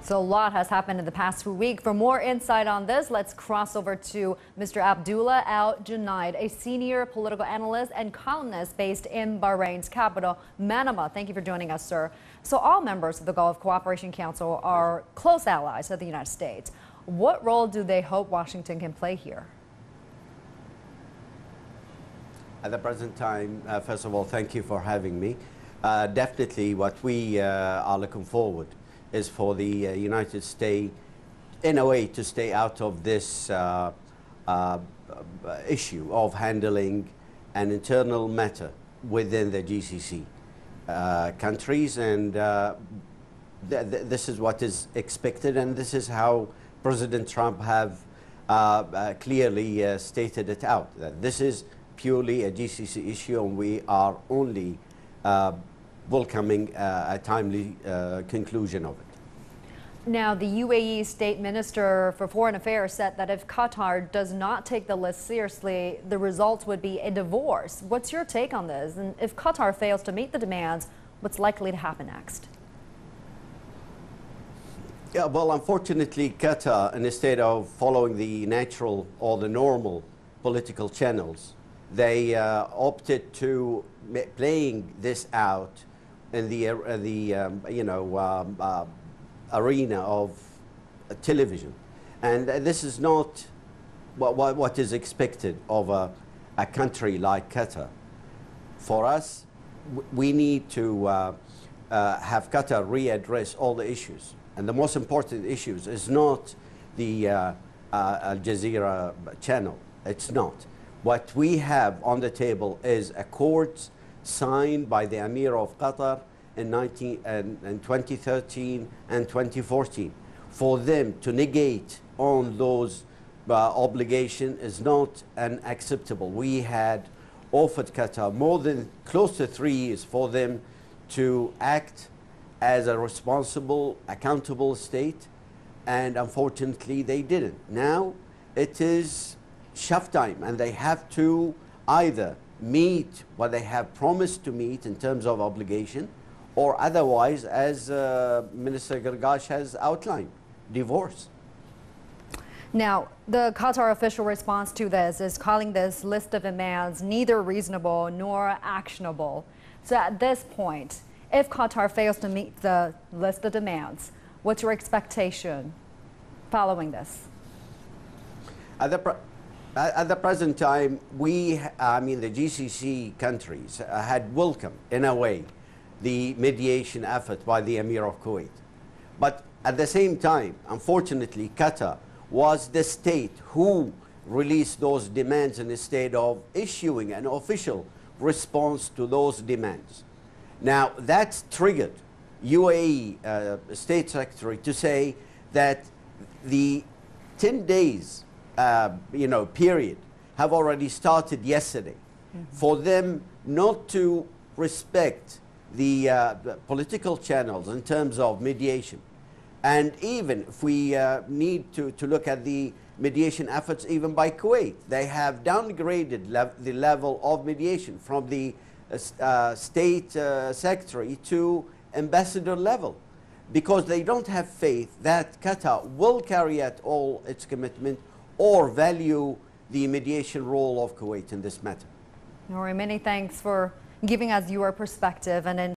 So a lot has happened in the past week. For more insight on this, let's cross over to Mr. Abdulla Aljunaid, a senior political analyst and columnist based in Bahrain's capital, Manama. Thank you for joining us, sir. So all members of the Gulf Cooperation Council are close allies of the United States. What role do they hope Washington can play here? At the present time, first of all, thank you for having me. Definitely what we are looking forward is for the United States, in a way, to stay out of this issue of handling an internal matter within the GCC countries, and this is what is expected, and this is how President Trump have clearly stated it out, that this is purely a GCC issue, and we are only welcoming a timely conclusion of it. Now, the UAE State Minister for Foreign Affairs said that if Qatar does not take the list seriously, the result would be a divorce. What's your take on this? And if Qatar fails to meet the demands, what's likely to happen next? Yeah, well, unfortunately, Qatar, instead of following the natural or the normal political channels, they opted to playing this out in the arena of television, and this is not what is expected of a country like Qatar. For us, we need to have Qatar readdress all the issues, and the most important issues is not the Al Jazeera channel. It's not. What we have on the table is accords signed by the Emir of Qatar in 2013 and 2014. For them to negate on those obligations is not unacceptable. We had offered Qatar more than close to 3 years for them to act as a responsible, accountable state, and unfortunately they didn't. Now it is shove time, and they have to either meet what they have promised to meet in terms of obligation, or otherwise, as Minister Gargash has outlined, divorce. Now, the Qatar official response to this is calling this list of demands neither reasonable nor actionable. So at this point, if Qatar fails to meet the list of demands, what's your expectation following this? At the present time, the GCC countries had welcomed, in a way, the mediation effort by the Emir of Kuwait. But at the same time, unfortunately, Qatar was the state who released those demands instead of issuing an official response to those demands. Now, that triggered UAE State Secretary to say that the 10 days period have already started yesterday. For them not to respect the political channels in terms of mediation. And even if we need to look at the mediation efforts even by Kuwait, they have downgraded the level of mediation from the state secretary to ambassador level, because they don't have faith that Qatar will carry out all its commitment or value the mediation role of Kuwait in this matter. Nori, many thanks for giving us your perspective and